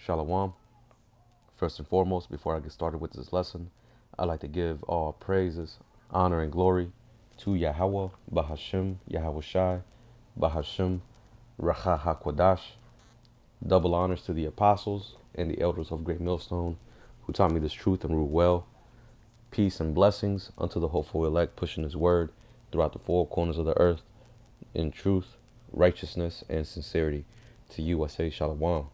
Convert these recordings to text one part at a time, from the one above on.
Shalom. First and foremost, before I get started with this lesson, I'd like to give all praises, honor, and glory to Yahweh, Bahashim, Yahweh Shai, Bahashim, Racha HaKodash. Double honors to the apostles and the elders of Great Millstone who taught me this truth and rule well. Peace and blessings unto the hopeful elect pushing his word throughout the four corners of the earth in truth, righteousness, and sincerity. To you I say Shalom.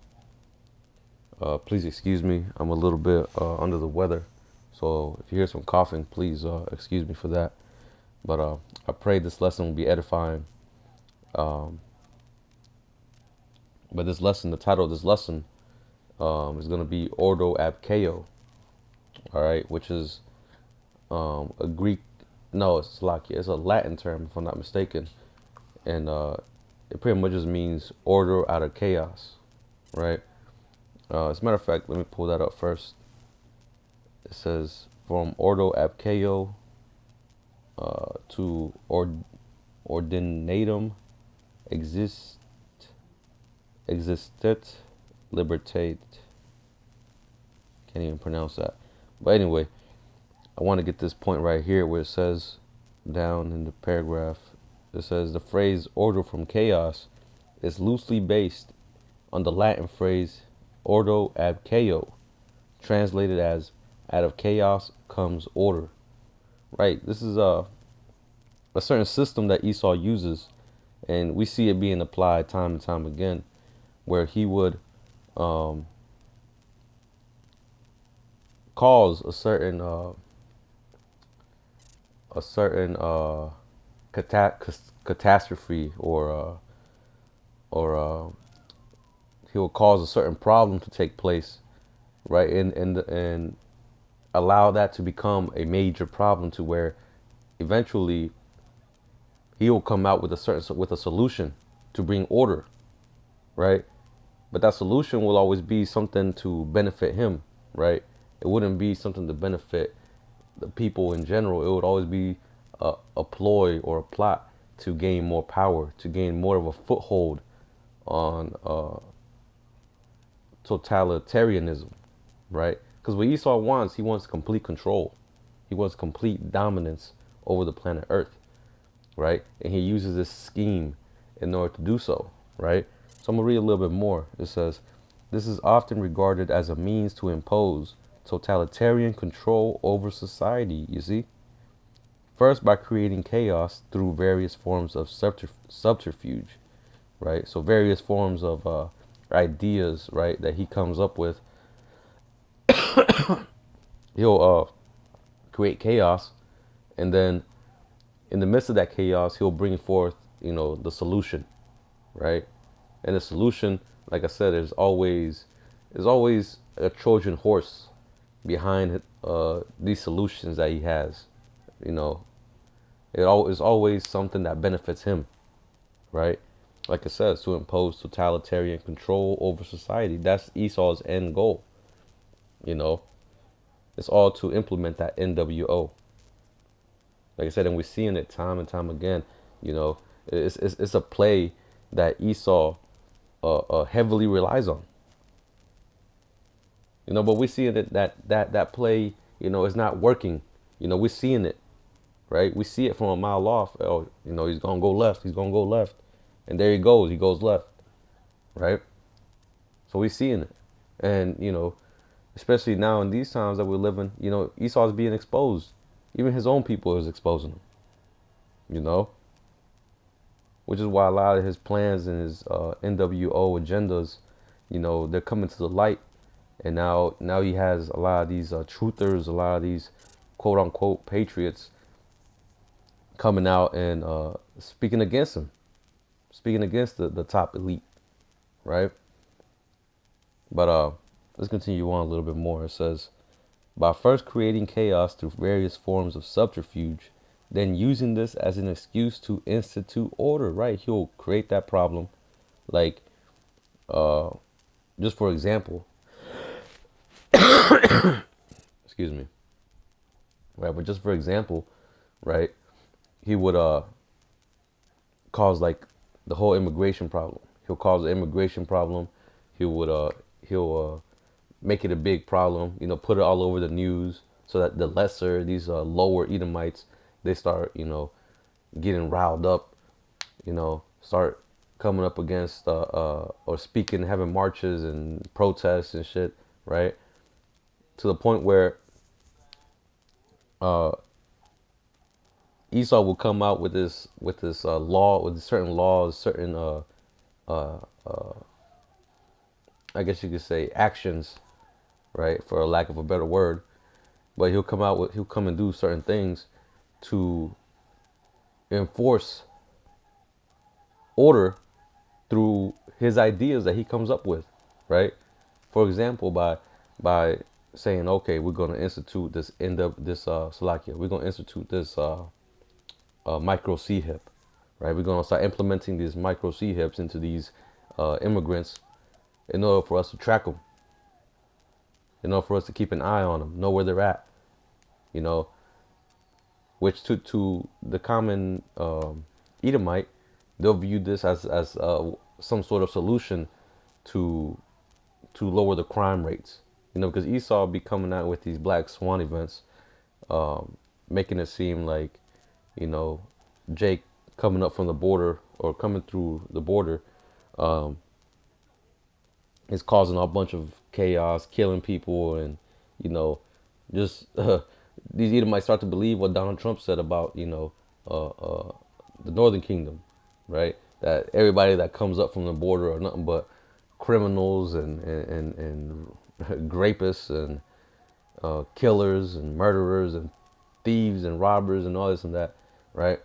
Please excuse me. I'm a little bit under the weather. So if you hear some coughing, please excuse me for that. But I pray this lesson will be edifying. Um, but this lesson, the title of this lesson is going to be Ordo Ab Chao, all right, which is a Greek, no, it's Slovakia. It's a Latin term, if I'm not mistaken. And it pretty much just means order out of chaos, right? As a matter of fact, let me pull that up first. It says, from Ordo Ab Chao to ordinatum exist existet libertate. Can't even pronounce that. But anyway, I want to get this point right here where it says down in the paragraph, it says the phrase order from chaos is loosely based on the Latin phrase ordo ab chao, translated as out of chaos comes order. Right? This is a certain system that Esau uses, and we see it being applied time and time again, where he would cause a certain catastrophe, or he will cause a certain problem to take place, right? And allow that to become a major problem to where eventually he will come out with a solution to bring order, right? But that solution will always be something to benefit him, right? It wouldn't be something to benefit the people in general. It would always be a ploy or a plot to gain more power, to gain more of a foothold on totalitarianism, right? Because what Esau wants, he wants complete control. He wants complete dominance over the planet Earth, right? And he uses this scheme in order to do so, right? So I'm going to read a little bit more. It says, this is often regarded as a means to impose totalitarian control over society, you see? First, by creating chaos through various forms of subterfuge, right? So various forms of ideas, right, that he comes up with. He'll create chaos, and then in the midst of that chaos, he'll bring forth, the solution, right? And the solution, like I said, is always a Trojan horse behind these solutions that he has. You know, is always something that benefits him, right? Like it says, to impose totalitarian control over society. That's Esau's end goal. You know, it's all to implement that NWO. Like I said, and we're seeing it time and time again. You know, it's a play that Esau heavily relies on. But we're seeing that play, is not working. We're seeing it, right? We see it from a mile off. Oh, he's gonna go left. He's gonna go left, and there he goes. He goes left, right? So we're seeing it, and especially now in these times that we're living, Esau's being exposed. Even his own people is exposing him. You know, which is why a lot of his plans and his NWO agendas, they're coming to the light. And now he has a lot of these truthers, a lot of these quote unquote patriots coming out and speaking against him, speaking against the top elite, right? But let's continue on a little bit more. It says, by first creating chaos through various forms of subterfuge, then using this as an excuse to institute order, right? He'll create that problem. Like, just for example, excuse me, right? But just for example, right? He would cause like the whole immigration problem. He'll cause the immigration problem. He would he'll make it a big problem. Put it all over the news so that the lesser these lower Edomites, they start getting riled up. Start coming up against or speaking, having marches and protests and shit, right? To the point where uh, Esau will come out with this law, with certain laws, certain uh, I guess you could say actions, right, for a lack of a better word. But he'll come and do certain things to enforce order through his ideas that he comes up with, right? For example, by saying, okay, we're going to institute this end of this Salakia. We're going to institute this micro C hip, right? We're going to start implementing these micro C hips into these immigrants in order for us to track them, in order for us to keep an eye on them, know where they're at, you know, which to the common Edomite, they'll view this as some sort of solution to lower the crime rates. Because Esau be coming out with these black swan events, making it seem like, you know, Jake coming up from the border or coming through the border is causing a bunch of chaos, killing people, and you know, just these Edomites start to believe what Donald Trump said about the Northern Kingdom, right? That everybody that comes up from the border are nothing but criminals and rapists and killers and murderers and thieves and robbers and all this and that, right?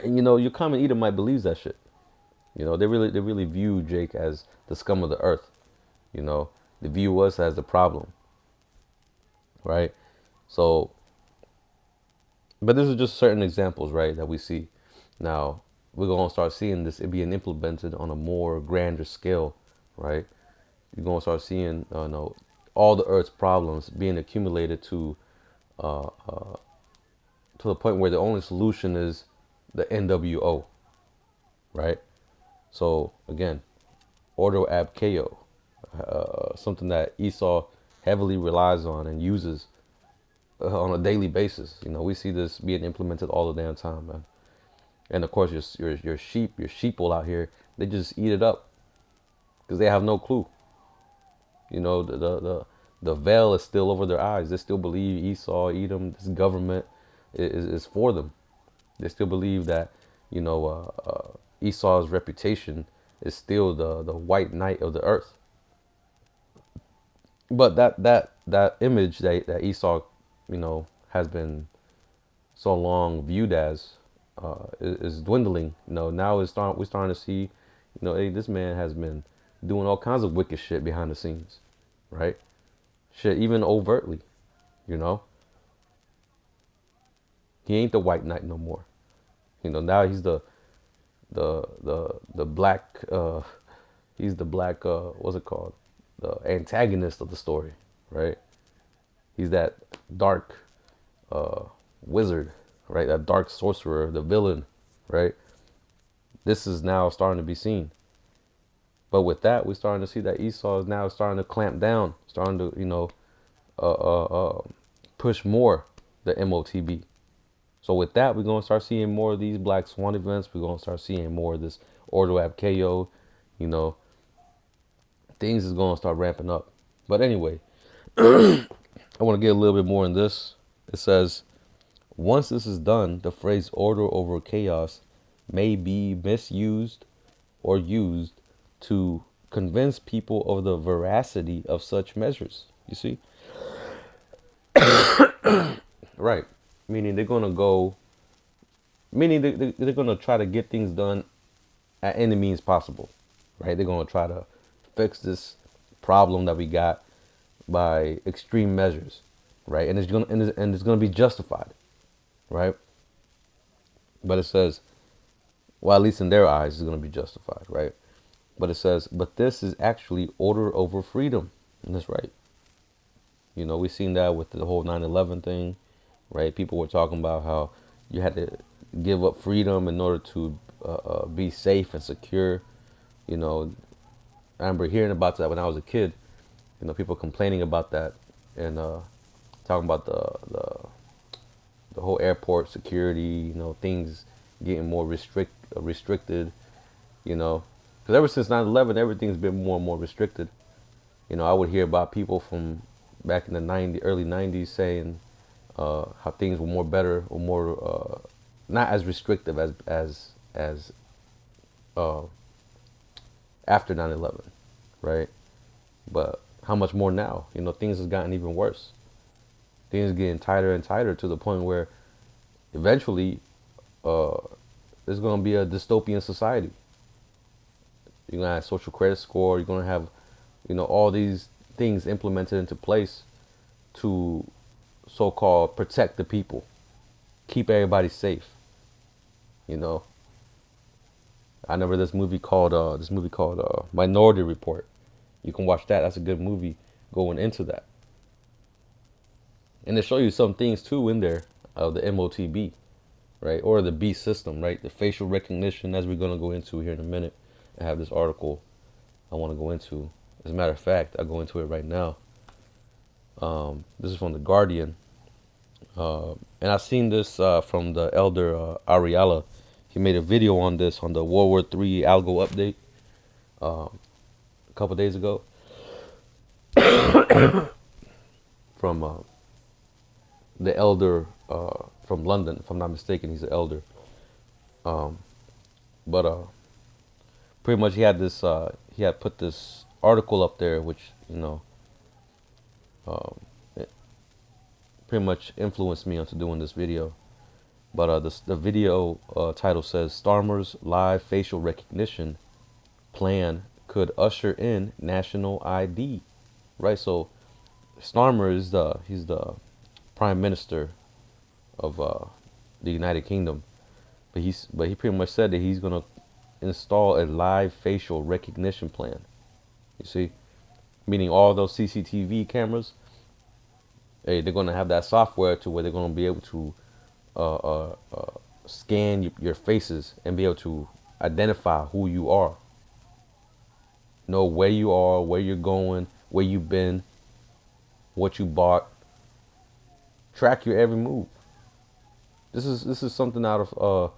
And your common Edomite believes that shit. They really view Jake as the scum of the earth. You know, they view us as the problem, right? So, but these are just certain examples, right, that we see. Now, we're going to start seeing this being implemented on a more grander scale, right? You're going to start seeing, all the earth's problems being accumulated to the point where the only solution is the NWO, right? So, again, Ordo Ab Chao, something that Esau heavily relies on and uses on a daily basis. We see this being implemented all the damn time, man. And of course, your sheeple out here, they just eat it up because they have no clue. The veil is still over their eyes. They still believe Esau, Edom, this government is for them. They still believe that Esau's reputation is still the white knight of the earth. But that image that Esau, has been so long viewed as is dwindling. Now we're starting to see, hey, this man has been doing all kinds of wicked shit behind the scenes, right? Shit, even overtly, you know. He ain't the white knight no more. Now he's the black he's the black what's it called? The antagonist of the story, right? He's that dark wizard, right? That dark sorcerer, the villain, right? This is now starting to be seen. But with that, we're starting to see that Esau is now starting to clamp down, starting to, uh, uh, uh, push more the MOTB. So with that, we're going to start seeing more of these Black Swan events. We're going to start seeing more of this Ordo Ab Chao, you know, things is going to start ramping up. But anyway, I want to get a little bit more in this. It says, once this is done, the phrase order over chaos may be misused or used to convince people of the veracity of such measures. You see? Right. Meaning they're going to go, meaning they're going to try to get things done at any means possible. Right. They're going to try to fix this problem that we got by extreme measures. Right. And it's going to be justified. Right. But it says, well, at least in their eyes, it's going to be justified. Right. But it says, but this is actually order over freedom. And that's right. We've seen that with the whole 9/11 thing, right? People were talking about how you had to give up freedom in order to be safe and secure. You know, I remember hearing about that when I was a kid. People complaining about that and talking about the whole airport security. Things getting more restricted. Because ever since 9/11, everything's been more and more restricted. I would hear about people from back in the early 90s saying how things were more better or more not as restrictive as uh, after 9/11, right? But how much more now? Things has gotten even worse. Things getting tighter and tighter to the point where eventually uh, there's going to be a dystopian society. You're going to have social credit score. You're going to have, all these things implemented into place to so-called protect the people, keep everybody safe. You know, I remember this movie called Minority Report. You can watch that. That's a good movie going into that, and they show you some things too in there of the MOTB, right, or the B system, right, the facial recognition, as we're gonna go into here in a minute. I have this article I want to go into. As a matter of fact, I'll go into it right now. This is from the Guardian, and I seen this from the elder Ariella. He made a video on this on the World War III algo update a couple days ago from the elder from London, if I'm not mistaken. He's an elder, but pretty much he had put this article up there, which it pretty much influenced me into doing this video. But the video title says Starmer's live facial recognition plan could usher in national ID. Right, so Starmer is he's the prime minister of the United Kingdom, but he pretty much said that he's gonna install a live facial recognition plan. You see, meaning all those CCTV cameras, hey, they're gonna have that software to where they're gonna be able to scan your faces and be able to identify who you are, know where you are, where you're going, where you've been, what you bought, track your every move. This is something out of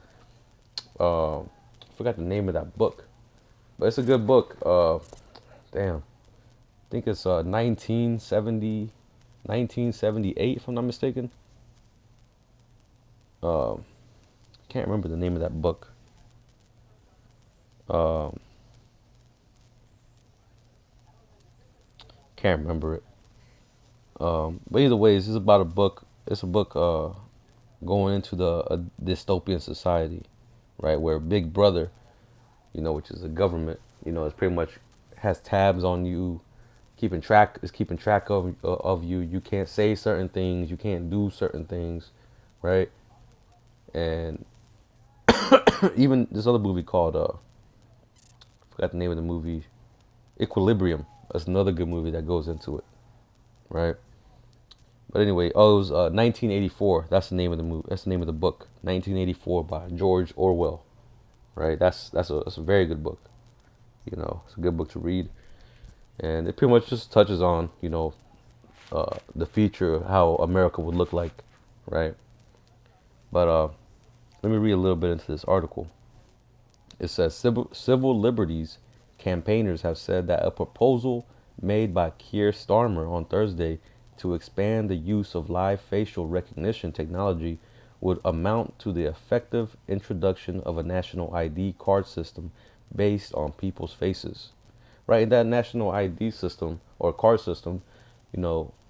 I forgot the name of that book, but it's a good book. Damn, I think it's 1978, if I'm not mistaken. Um, can't remember the name of that book. Um, can't remember it. But either way, this is about a book. It's a book going into a dystopian society, right, where Big Brother, which is a government, is pretty much has tabs on you, keeping track of you. You can't say certain things, you can't do certain things, right? And even this other movie called forgot the name of the movie, Equilibrium. That's another good movie that goes into it, right? But anyway, it was 1984. That's the name of the movie. That's the name of the book, 1984 by George Orwell, right? That's a very good book. It's a good book to read, and it pretty much just touches on the future, how America would look like, right? But let me read a little bit into this article. It says civil liberties campaigners have said that a proposal made by Keir Starmer on Thursday to expand the use of live facial recognition technology would amount to the effective introduction of a national ID card system based on people's faces. Right, in that national ID system or card system,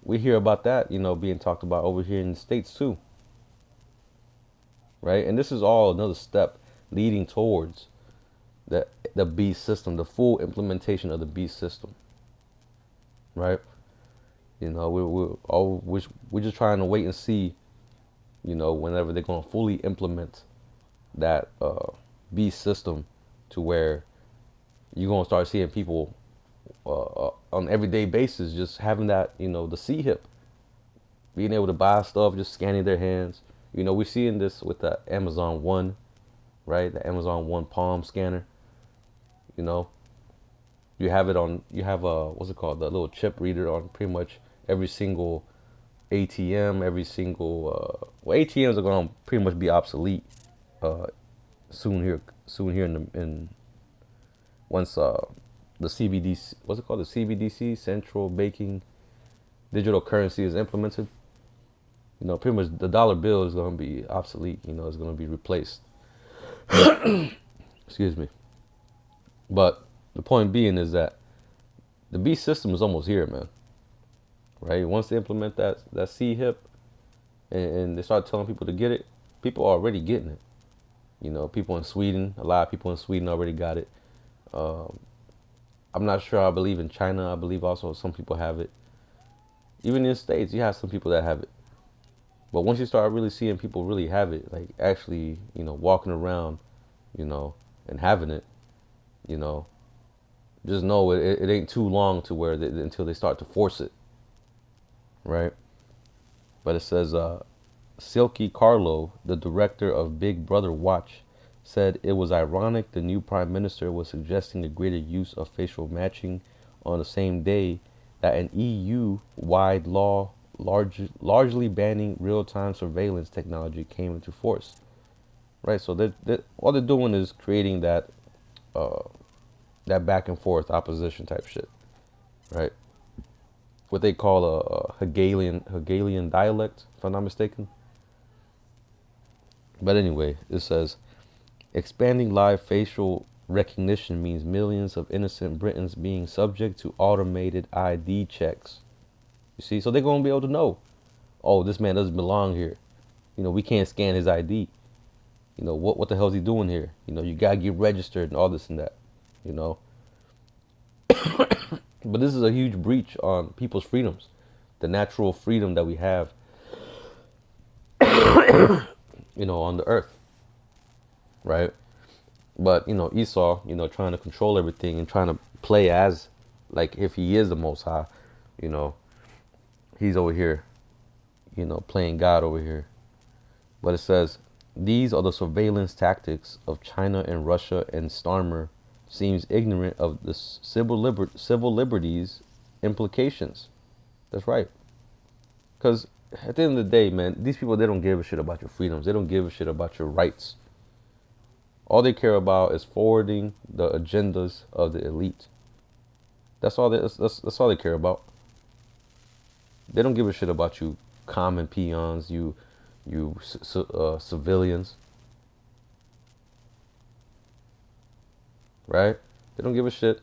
we hear about that, being talked about over here in the States too, right? And this is all another step leading towards the B system, the full implementation of the B system, right? We're just trying to wait and see, whenever they're going to fully implement that B system, to where you're going to start seeing people on an everyday basis just having that, the C hip, being able to buy stuff, just scanning their hands. We're seeing this with the Amazon One, right? The Amazon One palm scanner, you know. You have it on. You have a what's it called? The little chip reader on pretty much every single ATM. Every single well, ATMs are gonna pretty much be obsolete uh, soon here. Soon here in once the CBDC, what's it called? The CBDC, Central Banking Digital Currency, is implemented. Pretty much the dollar bill is going to be obsolete. It's going to be replaced. Excuse me. But the point being is that the B system is almost here, man. Right? Once they implement that C hip and they start telling people to get it, people are already getting it. People in Sweden, a lot of people in Sweden already got it. Um, I'm not sure. I believe in China. I believe also some people have it. Even in the States, you have some people that have it. But once you start really seeing people really have it, like actually, walking around, you know, and having it, you know, just know it ain't too long to where until they start to force it, right? But it says, Silky Carlo, the director of Big Brother Watch, said it was ironic the new prime minister was suggesting a greater use of facial matching on the same day that an EU-wide law largely banning real-time surveillance technology came into force. Right, so all they're doing is creating uh, that back and forth opposition type shit, right? What they call a Hegelian dialect, if I'm not mistaken. But anyway, it says expanding live facial recognition means millions of innocent Britons being subject to automated ID checks. You see, so they're gonna be able to know, oh, this man doesn't belong here. We can't scan his ID. What the hell is he doing here? You gotta get registered and all this and that. You know, but this is a huge breach on people's freedoms, the natural freedom that we have, on the earth, right? But Esau, trying to control everything and trying to play as like if he is the Most High, you know, he's over here, playing God over here. But it says these are the surveillance tactics of China and Russia, and Starmer seems ignorant of the civil liberties implications. That's right. Because at the end of the day, man, these people, they don't give a shit about your freedoms. They don't give a shit about your rights. All they care about is forwarding the agendas of the elite. That's all they care about. They don't give a shit about you common peons, you civilians, right? They don't give a shit.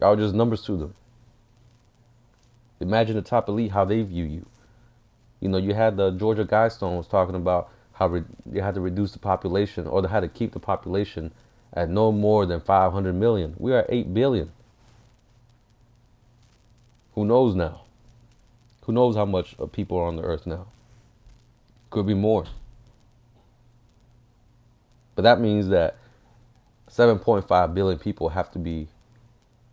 Y'all just numbers to them. Imagine the top elite, how they view you. You had the Georgia Guidestones talking about how they had to reduce the population, or they had to keep the population at no more than 500 million. We are 8 billion. Who knows now? Who knows how much people are on the earth now? Could be more. But that means that 7.5 billion people have to be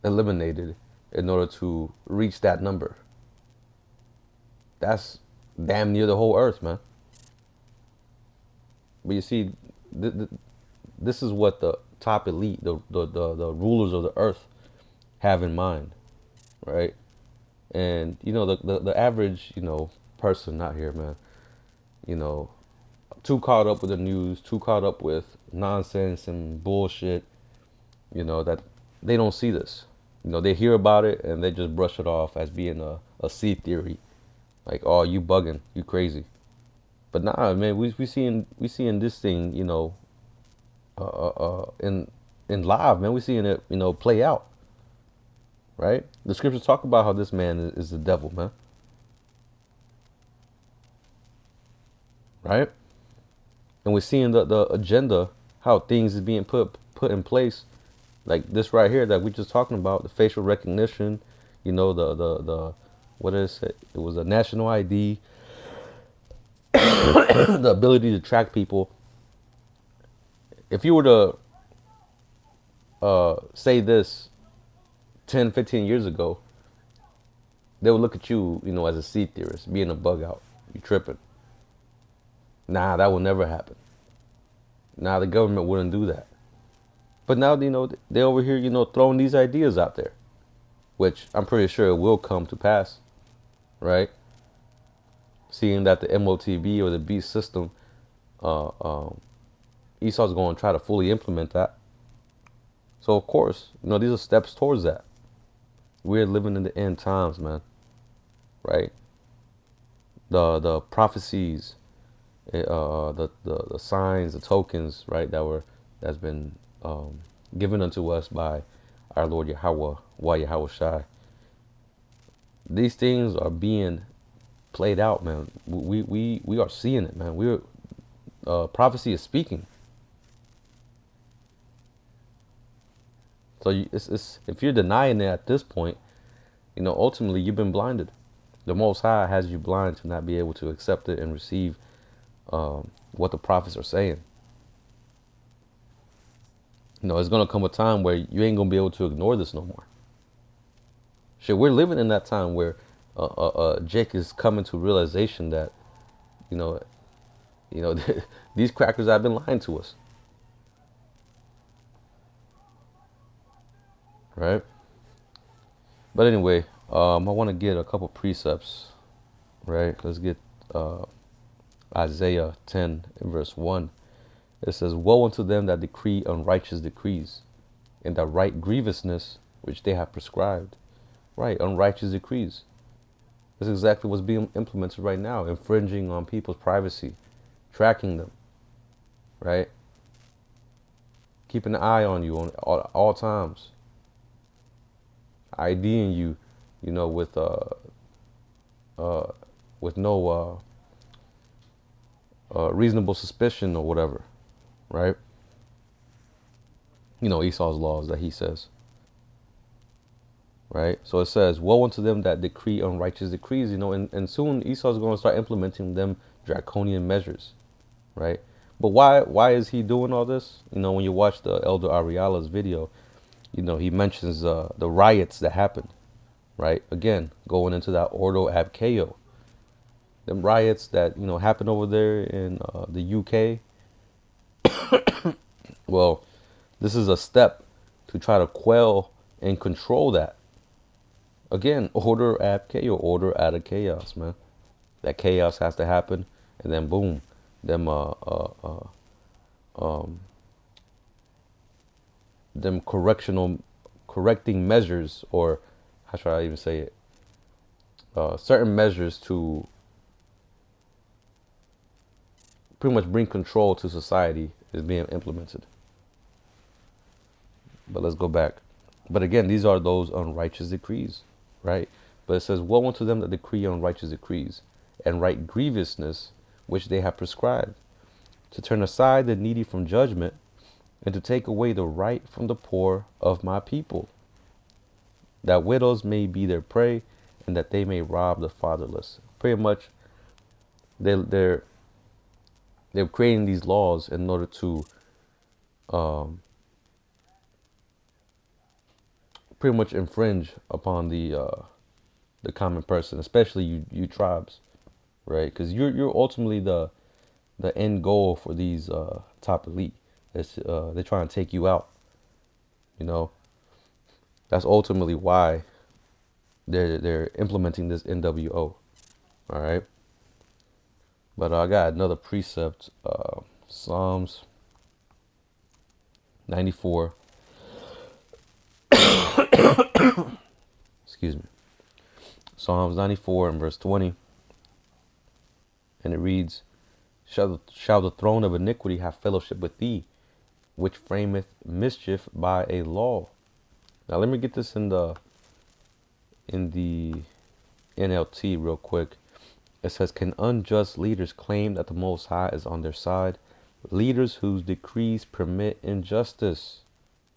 eliminated in order to reach that number. That's damn near the whole earth, man. But you see, this is what the top elite, the rulers of the earth, have in mind, right? And the average person out here, man, you know too caught up with the news, too caught up with nonsense and bullshit, that they don't see this. They hear about it and they just brush it off as being a sea theory, like, oh, you bugging, you crazy. But nah, man, we seeing this thing, in live, man. We seeing it, play out, right? The scriptures talk about how this man is the devil, man, right? And we're seeing the agenda, how things is being put in place, like this right here that we just talking about, the facial recognition, the what is it? It was a national ID, the ability to track people. If you were to say this 10, 15 years ago, they would look at you, as a sea theorist, being a bug out. You tripping. Nah, that will never happen. Nah, the government wouldn't do that. But now, they over here, throwing these ideas out there, which I'm pretty sure it will come to pass, right? Seeing that the MOTB or the beast system, uh, um, Esau's going to try to fully implement that. So of course, these are steps towards that. We're living in the end times, man, right? The prophecies, the signs, the tokens, right, that's been given unto us by our Lord Yahweh, Yahweh Shai. These things are being played out, man. We are seeing it, man. Prophecy is speaking. So it's if you're denying it at this point, ultimately you've been blinded. The Most High has you blind to not be able to accept it and receive what the prophets are saying. It's gonna come a time where you ain't gonna be able to ignore this no more. Shit, we're living in that time where Jake is coming to realization that, you know, these crackers have been lying to us, right? But anyway, I want to get a couple precepts, right? Let's get uh, Isaiah 10 and verse 1. It says, "Woe unto them that decree unrighteous decrees, and that write grievousness which they have prescribed." Right, unrighteous decrees. That's exactly what's being implemented right now, infringing on people's privacy, tracking them, right? Keeping an eye on you on all times, IDing you, with uh, with no reasonable suspicion or whatever, right? Esau's laws that he says, right? So it says, "Woe unto them that decree unrighteous decrees," and soon Esau's going to start implementing them draconian measures, right? But why is he doing all this? When you watch the Elder Ariala's video, he mentions the riots that happened, right? Again, going into that Ordo Ab Chao, them riots that happened over there in the UK. Well, this is a step to try to quell and control that. Again, Order Ab Chao, order out of chaos, man. That chaos has to happen, and then boom, them um, them correcting measures, or how should I even say it? Certain measures to pretty much bring control to society is being implemented. But let's go back. But again, these are those unrighteous decrees, right? But it says, "Woe unto them that decree unrighteous decrees, and write grievousness which they have prescribed, to turn aside the needy from judgment, and to take away the right from the poor of my people, that widows may be their prey, and that they may rob the fatherless." Pretty much, they're they're creating these laws in order to um, pretty much infringe upon the common person, especially you tribes, right? Because you're ultimately the end goal for these top elite. They're trying to take you out. You know, that's ultimately why they're implementing this NWO. All right, but I got another precept, Psalms 94. Excuse me. Psalms 94 and verse 20, and it reads, shall the throne of iniquity have fellowship with thee, which frameth mischief by a law?" Now let me get this in the NLT real quick. It says, "Can unjust leaders claim that the Most High is on their side? Leaders whose decrees permit injustice."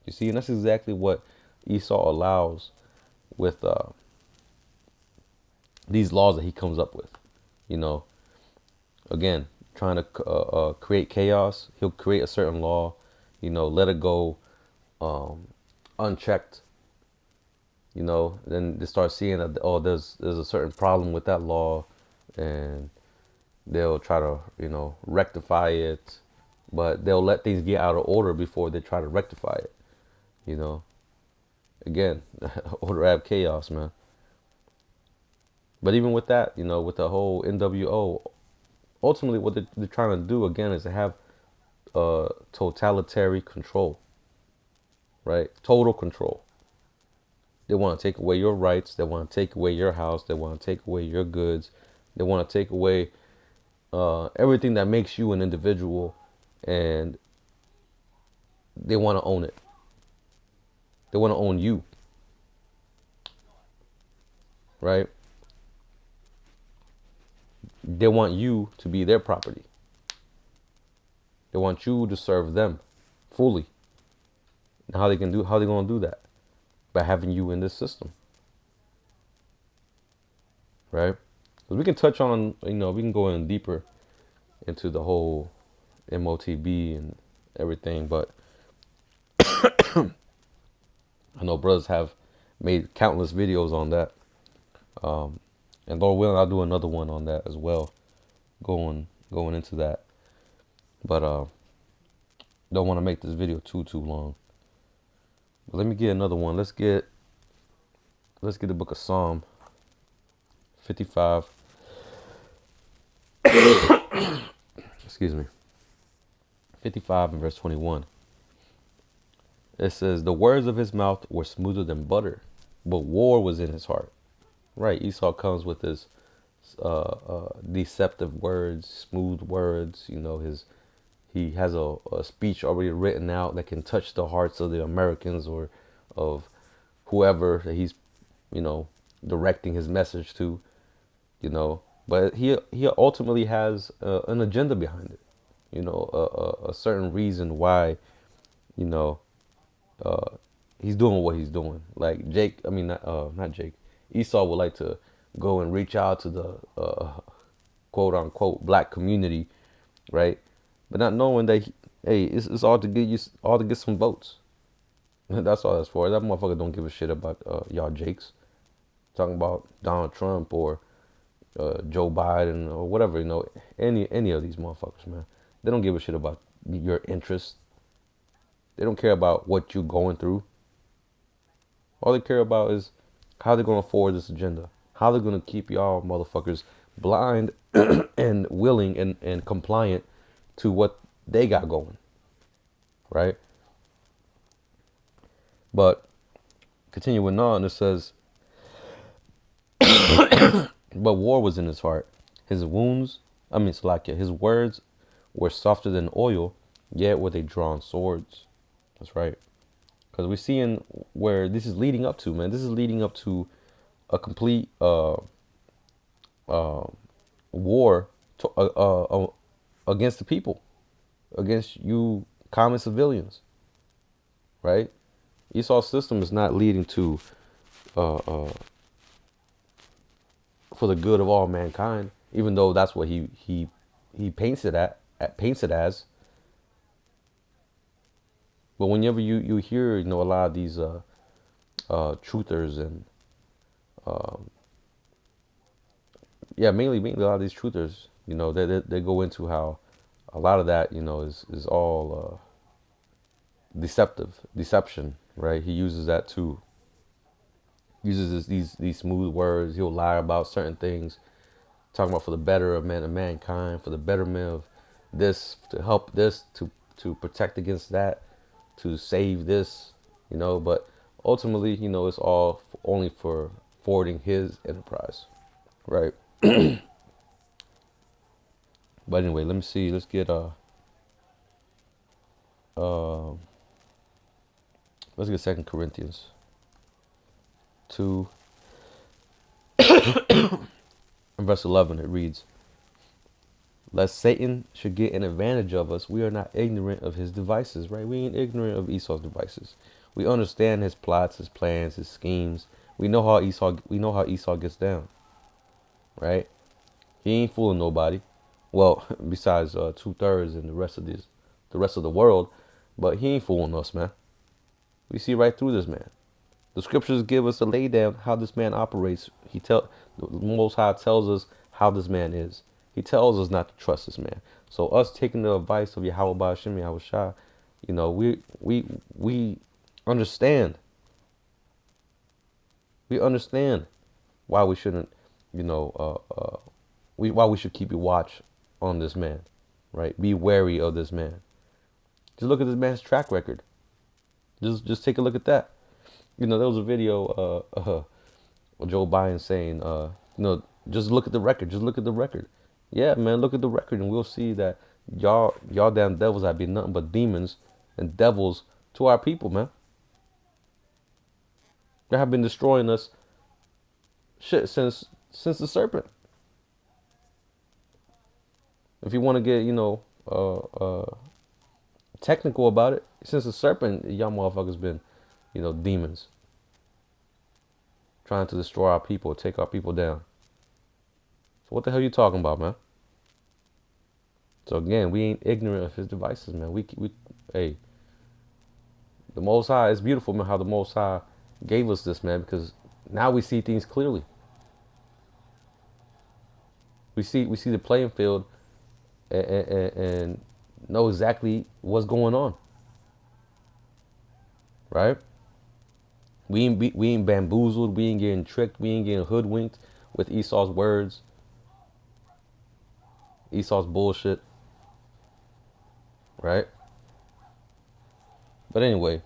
You see, and that's exactly what Esau allows with these laws that he comes up with. You know, again, trying to create chaos. He'll create a certain law, let it go unchecked. Then they start seeing that, oh, there's a certain problem with that law, and they'll try to rectify it, but they'll let things get out of order before they try to rectify it. You know, again, Order Ab Chaos, man. But even with that, with the whole NWO, ultimately what they're trying to do again is to have totalitarian control, right? Total control. They want to take away your rights. They want to take away your house. They want to take away your goods. They want to take away everything that makes you an individual, and they want to own it. They want to own you, right? They want you to be their property. They want you to serve them fully. And how they gonna do that? By having you in this system, right? Because we can touch on, we can go in deeper into the whole MOTB and everything, but I know brothers have made countless videos on that. And Lord willing, I'll do another one on that as well, going into that. But don't want to make this video too long. But let me get another one. Let's get the book of Psalm 55. Excuse me. 55 and verse 21. It says, "The words of his mouth were smoother than butter, but war was in his heart." Right, Esau comes with his deceptive words, smooth words. He has a speech already written out that can touch the hearts of the Americans or of whoever that he's, you know, directing his message to. But he ultimately has an agenda behind it. A certain reason why, you know, he's doing what he's doing. Like Jake, I mean, not Jake. Esau would like to go and reach out to the quote unquote black community, right? But not knowing that, hey, it's all to get all to get some votes. That's all that's for. That motherfucker don't give a shit about y'all Jakes talking about Donald Trump or Joe Biden or whatever. Any of these motherfuckers, man. They don't give a shit about your interests. They don't care about what you're going through. All they care about is how they're gonna forward this agenda. How they're gonna keep y'all motherfuckers blind and willing and compliant to what they got going, right? But continuing on, it says, "But war was in his heart. His wounds, Salakia, his words were softer than oil, yet were they drawn swords." That's right. Because we're seeing where this is leading up to, man. This is leading up to a complete war against the people, against you common civilians, right? Esau's system is not leading to for the good of all mankind, even though that's what he paints it as. But whenever you hear a lot of these truthers and mainly a lot of these truthers, they go into how a lot of that is all deception, right? He uses that too. Uses these smooth words. He'll lie about certain things, talking about for the better of man and mankind, for the betterment of this, to help this, to protect against that, to save this, But ultimately, it's all only for forwarding his enterprise, right? But anyway, let me see. Let's get uh let's get 2 Corinthians 2 and verse 11. It reads, "Lest Satan should get an advantage of us, we are not ignorant of his devices," right? We ain't ignorant of Esau's devices. We understand his plots, his plans, his schemes. We know how Esau gets down, right? He ain't fooling nobody. Well, besides 2/3 and the rest of the world, but he ain't fooling us, man. We see right through this man. The scriptures give us a lay down how this man operates. The Most High tells us how this man is. He tells us not to trust this man. So us taking the advice of Yahweh Ba'ashem Yahweh Shah, we understand. We understand why we shouldn't, you know, why we should keep a watch on this man, right? Be wary of this man. Just look at this man's track record. Just take a look at that. You know, there was a video Joe Biden saying, you know, just look at the record. Just look at the record. Yeah, man, look at the record, and we'll see that y'all damn devils have been nothing but demons and devils to our people, man. They have been destroying us shit since the serpent. If you want to get, you know, technical about it, since the serpent, y'all motherfuckers been, you know, demons trying to destroy our people, take our people down. So what the hell you talking about, man? So again, we ain't ignorant of his devices, man. Hey, the Most High, it's beautiful, man, how the Most High gave us this, man, because now we see things clearly. We see the playing field and know exactly what's going on, right? We ain't bamboozled. We ain't getting tricked. We ain't getting hoodwinked with Esau's words, Esau's bullshit, right? But anyway,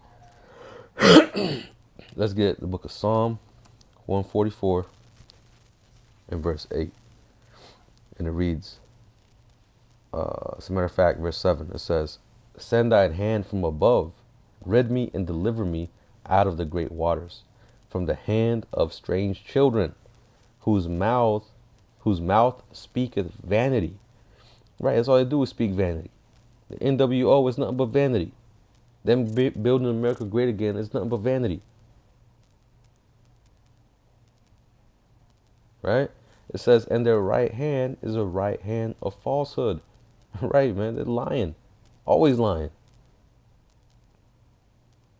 let's get the book of Psalm 144 and verse 8. And it reads, as a matter of fact, verse 7, it says, send thine hand from above, rid me and deliver me out of the great waters, from the hand of strange children, whose mouth speaketh vanity. Right, that's all they do is speak vanity. The NWO is nothing but vanity. Them building America great again is nothing but vanity. Right? It says, and their right hand is a right hand of falsehood. Right, man, they're lying. Always lying.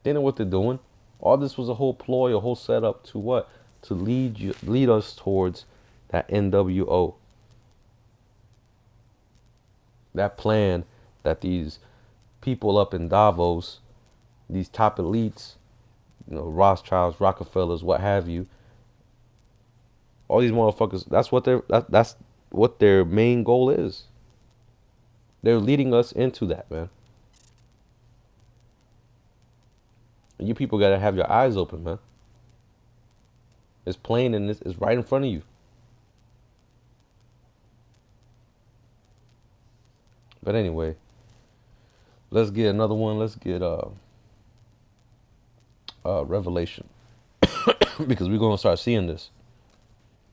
They know what they're doing. All this was a whole ploy, a whole setup to what? To lead us towards that NWO. That plan that these people up in Davos, these top elites, you know, Rothschilds, Rockefellers, what have you, all these motherfuckers, that's what their main goal is. They're leading us into that, man. And you people gotta have your eyes open, man. It's plain and it's right in front of you. But anyway, let's get another one. Let's get Revelation. Because we're gonna start seeing this.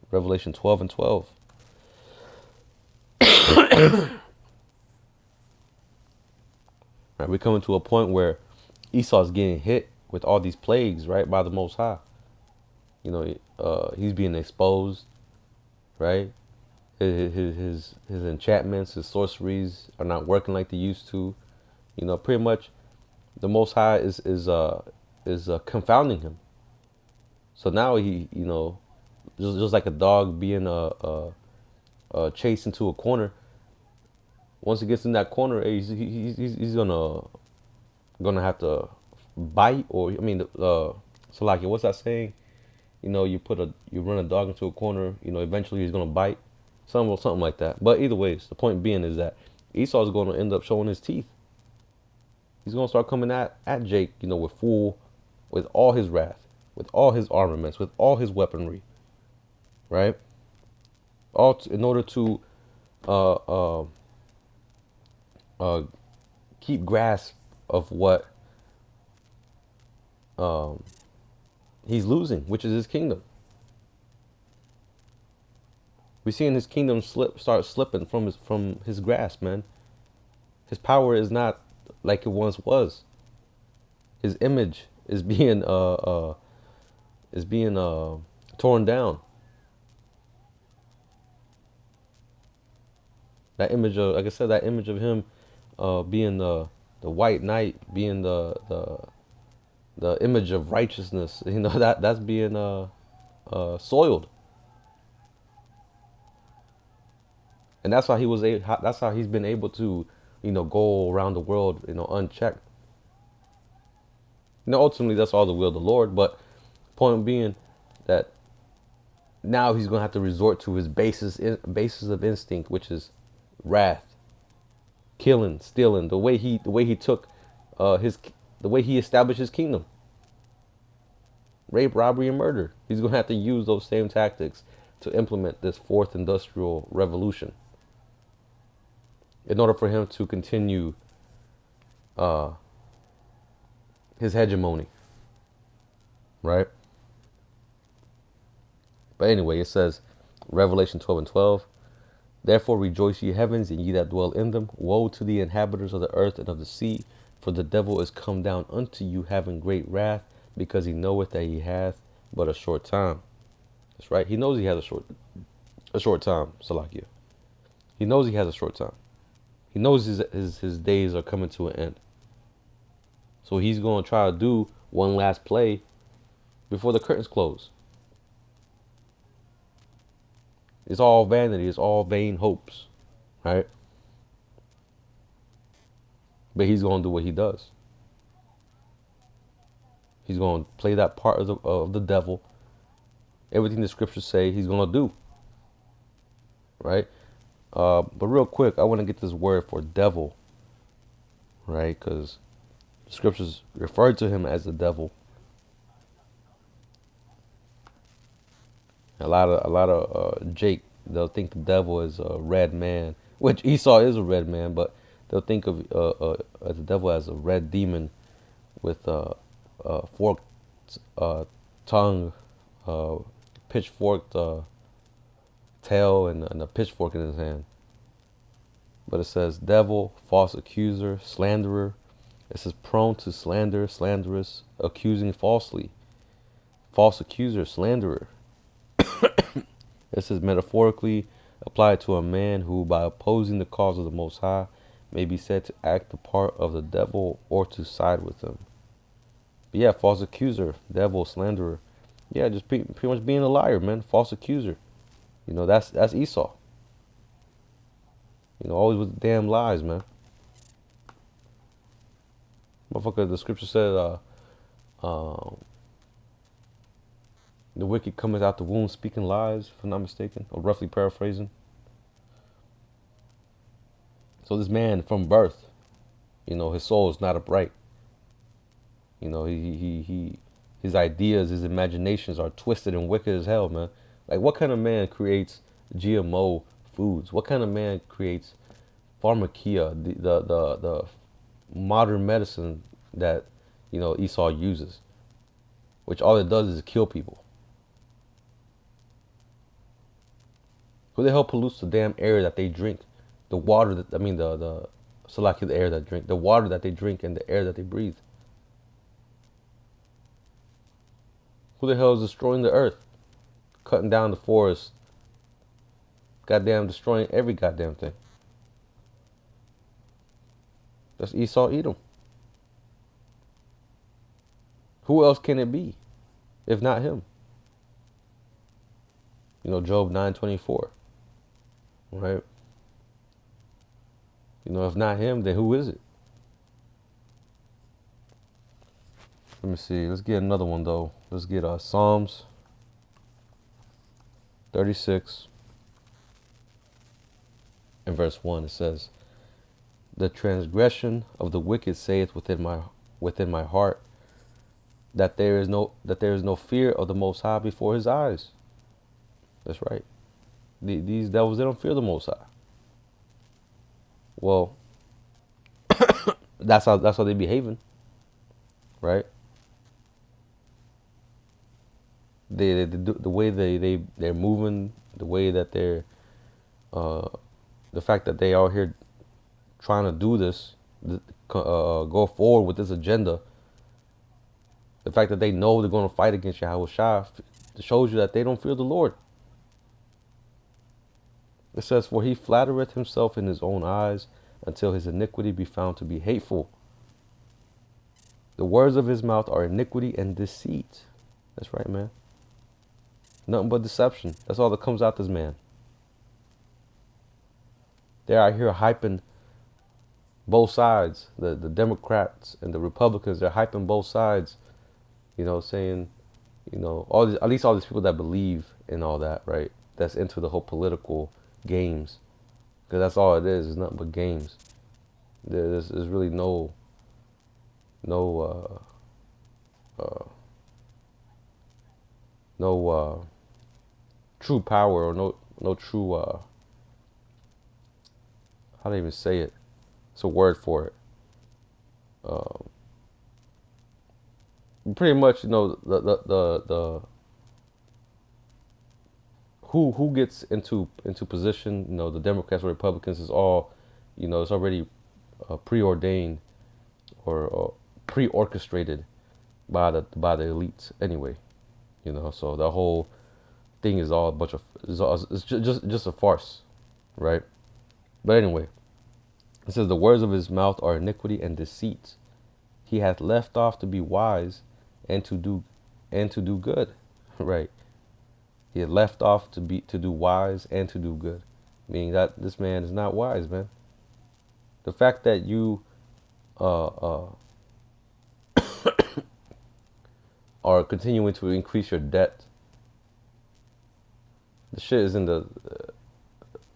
Revelation 12 and 12. Right, we're coming to a point where Esau's getting hit with all these plagues, right, by the Most High. You know, he's being exposed, right? His enchantments, his sorceries are not working like they used to. You know, pretty much the Most High is confounding him. So now he, you know, just like a dog being chased into a corner. Once he gets in that corner, he's gonna have to bite, or I mean, so like, what's that saying? You know, you run a dog into a corner. You know, eventually he's gonna bite, something like that. But either ways, the point being is that Esau's gonna end up showing his teeth. He's gonna start coming at Jake, you know, with all his wrath, with all his armaments, with all his weaponry, right? In order to uh, uh, uh, keep grasp of what um, he's losing, which is his kingdom. We're seeing his kingdom start slipping from his grasp, man. His power is not like it once was. His image is being torn down. That image of, like I said, that image of him being the white knight, being the image of righteousness. You know, that's being soiled, and that's how he's been able to, you know, go around the world, you know, unchecked. Ultimately, that's all the will of the Lord. But point being that now he's going to have to resort to his basis of instinct, which is wrath, killing, stealing. The way he took his the way he established his kingdom, rape, robbery, and murder. He's going to have to use those same tactics to implement this fourth industrial revolution in order for him to continue uh, his hegemony, right? But anyway, it says, Revelation 12 and 12, therefore rejoice ye heavens, and ye that dwell in them. Woe to the inhabitants of the earth and of the sea, for the devil is come down unto you, having great wrath, because he knoweth that he hath but a short time. That's right. He knows he has a short time, Salakia. He knows he has a short time. He knows his days are coming to an end. So he's going to try to do one last play before the curtains close. It's all vanity. It's all vain hopes, right? But he's going to do what he does. He's going to play that part of the devil. Everything the scriptures say he's going to do, right? But real quick, I want to get this word for devil, right? Because the scriptures refer to him as the devil. A lot of Jake, they'll think the devil is a red man, which Esau is a red man, but they'll think of the devil as a red demon with a forked tongue, uh, pitchforked tail, and a pitchfork in his hand. But it says devil, false accuser, slanderer. It says prone to slander, slanderous, accusing falsely. False accuser, slanderer. This is metaphorically applied to a man who, by opposing the cause of the Most High, may be said to act the part of the devil or to side with him. But yeah, false accuser, devil, slanderer. Yeah, just pretty much being a liar, man. False accuser. That's Esau. Always with damn lies, man. Motherfucker, the scripture said, the wicked cometh out the womb speaking lies, if I'm not mistaken, or roughly paraphrasing. So this man from birth, his soul is not upright. His ideas, his imaginations are twisted and wicked as hell, man. Like, what kind of man creates GMO foods? What kind of man creates pharmakia, the modern medicine that Esau uses, which all it does is kill people? Who the hell pollutes the damn air that they drink? The water that, I mean, the Salaki, the air that drink, the water that they drink and the air that they breathe. Who the hell is destroying the earth? Cutting down the forest. Goddamn destroying every goddamn thing. That's Esau Edom. Who else can it be if not him? Job 9:24. Right? If not him, then who is it? Let me see. Let's get another one, though. Let's get Psalms 36 and verse 1. It says, the transgression of the wicked saith within my heart, that there is no fear of the Most High before his eyes. That's right. These devils, they don't fear the Most High. Well, that's how they behaving, right? The way they're moving, the way that they're the fact that they are here trying to do this, go forward with this agenda. The fact that they know they're going to fight against Yahweh Shah shows you that they don't fear the Lord. It says, for he flattereth himself in his own eyes, until his iniquity be found to be hateful. The words of his mouth are iniquity and deceit. That's right, man. Nothing but deception. That's all that comes out this man. They're out here hyping both sides, the Democrats and the Republicans, they're hyping both sides, saying, all these, at least all these people that believe in all that, right? That's into the whole political games, because that's all it is. It's nothing but games. There's really no no true power, or no true how do I even say it? It's a word for it. Um, Pretty much, the who gets into position, the Democrats or Republicans is all, it's already preordained, or pre-orchestrated by the elites anyway. So the whole thing is all a bunch of, it's just a farce, right? But anyway, it says the words of his mouth are iniquity and deceit. He hath left off to be wise, and to do good, right? He had left off to do wise and to do good, meaning that this man is not wise, man. The fact that you uh, uh, are continuing to increase your debt, the shit is in the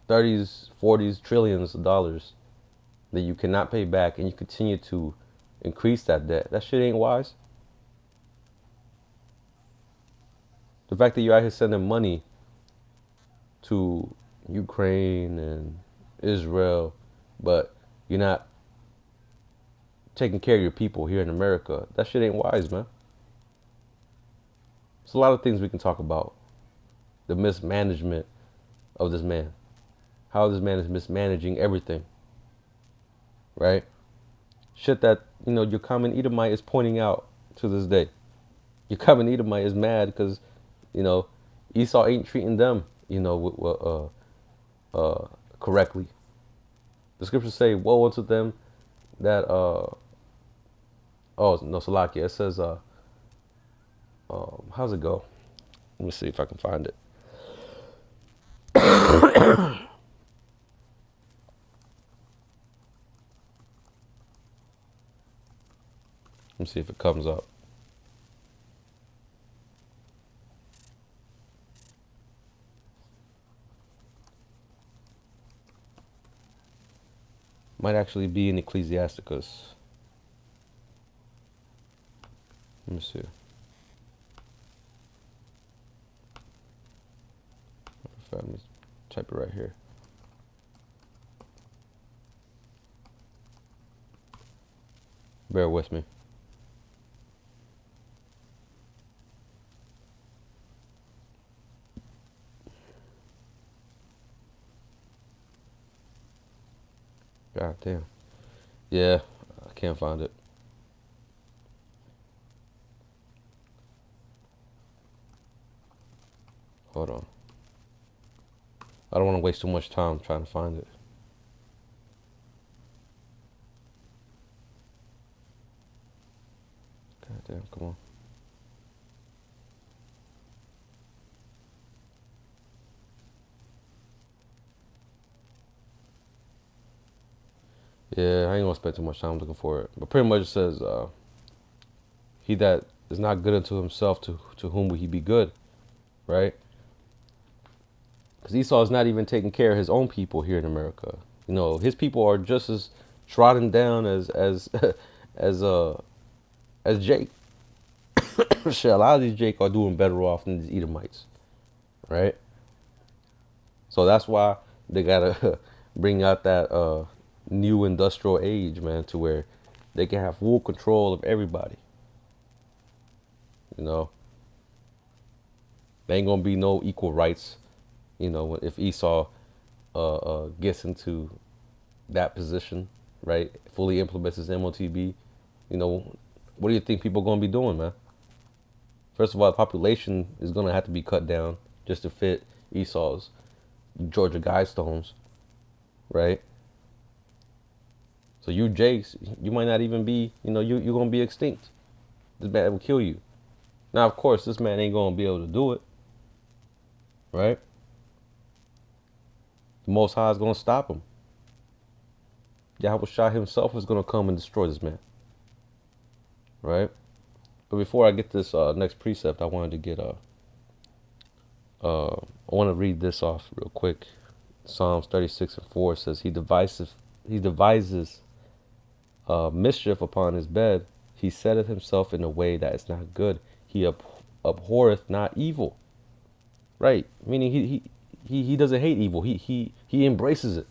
30s, 40s, trillions of dollars that you cannot pay back, and you continue to increase that debt. That shit ain't wise. The fact that you're out here sending money to Ukraine and Israel, but you're not taking care of your people here in America, that shit ain't wise, man. There's a lot of things we can talk about. The mismanagement of this man. How this man is mismanaging everything, right? Shit that, your common Edomite is pointing out to this day. Your common Edomite is mad because, you know, Esau ain't treating them, correctly. The scriptures say, woe unto them that, oh, no, Salakia. It says, how's it go? Let me see if I can find it. Let me see if it comes up. Might actually be in Ecclesiasticus. Let me see. Let me type it right here. Bear with me. God damn. Yeah, I can't find it. Hold on. I don't want to waste too much time trying to find it. God damn, come on. Yeah, I ain't gonna spend too much time looking for it. But pretty much it says, he that is not good unto himself, to whom will he be good, right? Because Esau is not even taking care of his own people here in America. His people are just as trodden down as as uh as Jake. Shit, a lot of these Jake are doing better off than these Edomites, right? So that's why they gotta bring out that new industrial age, man, to where they can have full control of everybody. You know, there ain't gonna be no equal rights. If Esau gets into that position, right, fully implements his MOTB, what do you think people are gonna be doing, man? First of all, the population is gonna have to be cut down just to fit Esau's Georgia Guidestones, right? So you Jakes, you might not even be, you're gonna be extinct. This man will kill you. Now, of course, this man ain't gonna be able to do it, right? The Most High is gonna stop him. Yahweh Shah himself is going to come and destroy this man, right? But before I get this next precept, I wanted to get I want to read this off real quick. Psalms 36:4 says, He devises mischief upon his bed. He setteth himself in a way that is not good. He abhorreth not evil. Right, meaning he doesn't hate evil. He embraces it.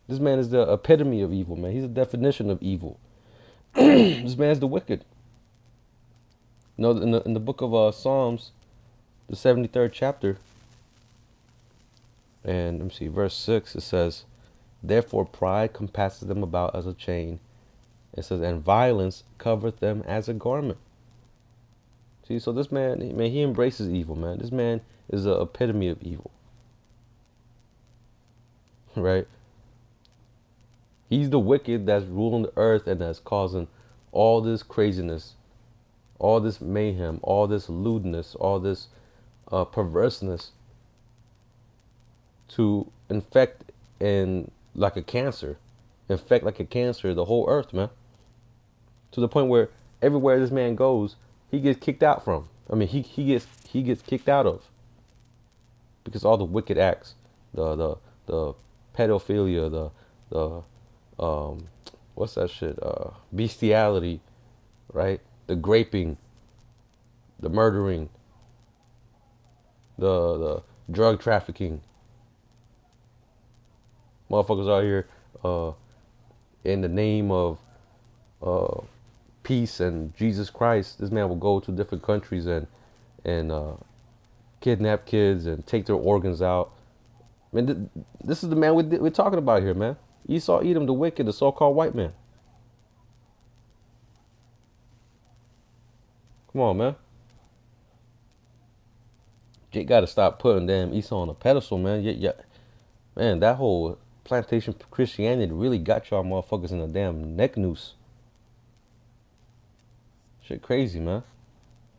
This man is the epitome of evil, man. He's the definition of evil. This man's the wicked. You know, in the book of Psalms, the 73rd chapter, and let me see, verse 6, it says, Therefore pride compasseth them about as a chain. It says, and violence covereth them as a garment. See, so this man, he embraces evil, man. This man is the epitome of evil, right? He's the wicked that's ruling the earth and that's causing all this craziness, all this mayhem, all this lewdness, all this perverseness to infect and like a cancer, infect like a cancer the whole earth, man. To the point where everywhere this man goes, he gets kicked out from. I mean, he gets kicked out of because all the wicked acts, the pedophilia, the what's that shit? Bestiality, right? The graping, the murdering, the drug trafficking. Motherfuckers out here in the name of uh, peace and Jesus Christ. This man will go to different countries and kidnap kids and take their organs out. Man, this is the man we're talking about here, man. Esau, Edom, the wicked, the so-called white man. Come on, man. Jake got to stop putting damn Esau on a pedestal, man. Yeah, man, that whole plantation Christianity really got y'all motherfuckers in a damn neck noose. Shit crazy, man.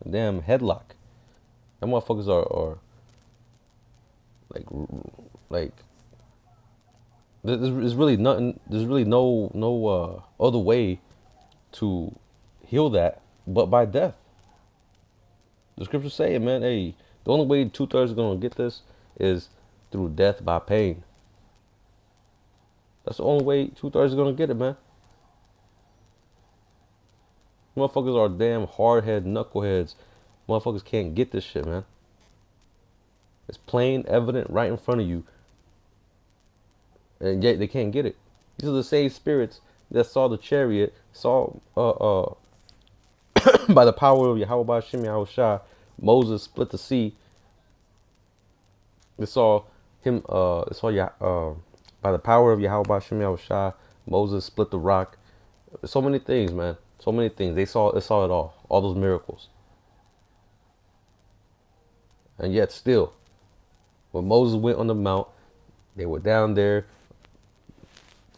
A damn headlock. Them motherfuckers are like like there's really nothing. There's really no other way to heal that but by death. The scriptures say it, man. Hey, the only way 2/3 are gonna get this is through death by pain. That's the only way 2/3 are gonna get it, man. Motherfuckers are damn hardhead knuckleheads. Motherfuckers can't get this shit, man. It's plain evident right in front of you, and yet they can't get it. These are the same spirits that saw the chariot, saw by the power of Yahweh Shem Yahweh Moses split the sea. They saw him. They saw by the power of Yahweh Shem Yahweh Moses split the rock. So many things, man. So many things. They saw it all. All those miracles. And yet still, when Moses went on the mount, they were down there,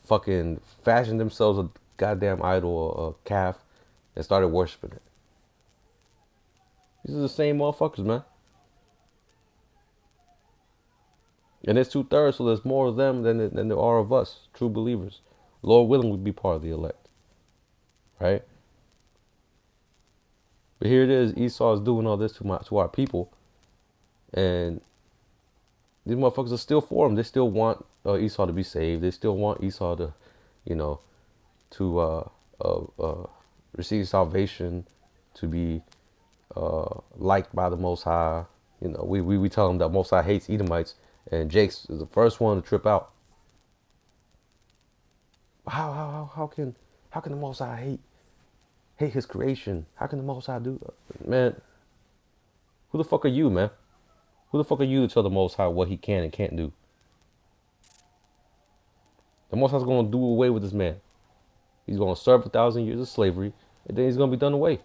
fucking fashioned themselves a goddamn idol, a calf, and started worshiping it. These are the same motherfuckers, man. And it's 2/3, so there's more of them than there are of us, true believers. Lord willing, we'd be part of the elect, right? But here it is, Esau is doing all this to our people, and these motherfuckers are still for him. They still want Esau to be saved. They still want Esau to, you know, to receive salvation, to be liked by the Most High. You know, we tell them that Most High hates Edomites, and Jake's is the first one to trip out. How can the Most High hate His creation? How can the Most High do that? Man, who the fuck are you, man? Who the fuck are you to tell the Most High what He can and can't do? The Most High's gonna do away with this man. He's gonna serve 1,000 years of slavery, and then he's gonna be done away.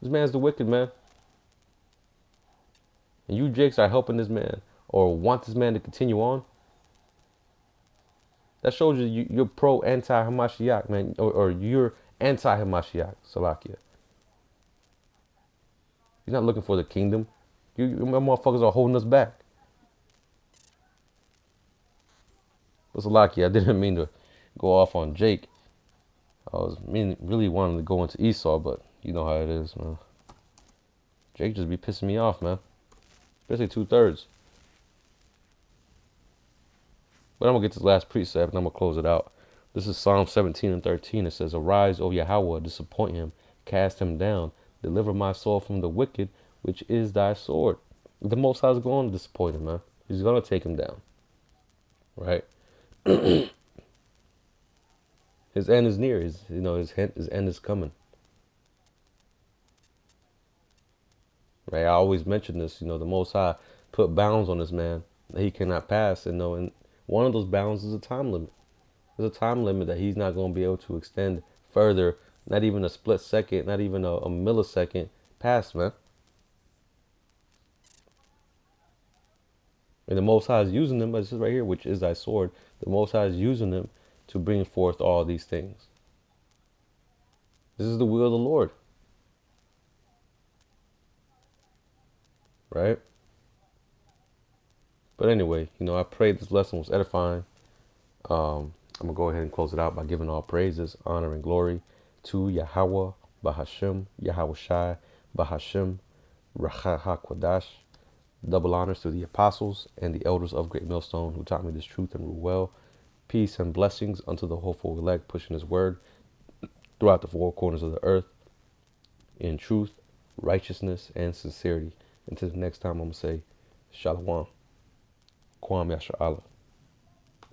This man's the wicked man. And you Jakes are helping this man or want this man to continue on. That shows you're pro anti-Hamashiach, man, or you're anti-Hamashiach, Salakia. You're not looking for the kingdom. You motherfuckers are holding us back. was lucky. I didn't mean to go off on Jake. Really wanting to go into Esau, but you know how it is, man. Jake just be pissing me off, man. Especially 2/3. But I'm gonna get to the last precept and I'm gonna close it out. This is Psalm 17 and 13. It says, "Arise, O Yahweh, disappoint him, cast him down, deliver my soul from the wicked, which is thy sword." The Most High is going to disappoint him, man. He's gonna take him down, right? His end is near. His end is coming, right? I always mention this. The Most High put bounds on this man that he cannot pass, and one of those bounds is a time limit. There's a time limit that he's not going to be able to extend further, not even a split second, not even a millisecond past, man. And the Most High is using them, as it says right here, which is thy sword. The Most High is using them to bring forth all these things. This is the will of the Lord, right? But anyway, I pray this lesson was edifying. I'm going to go ahead and close it out by giving all praises, honor, and glory to Yahweh, Bahashim, Yahweh Shai, Bahashim, Racha HaKodash. Double honors to the apostles and the elders of Great Millstone who taught me this truth and rule well. Peace and blessings unto the hopeful elect pushing his word throughout the four corners of the earth in truth, righteousness, and sincerity. Until the next time, I'm going to say, Shalom, Kwam Yasha Allah.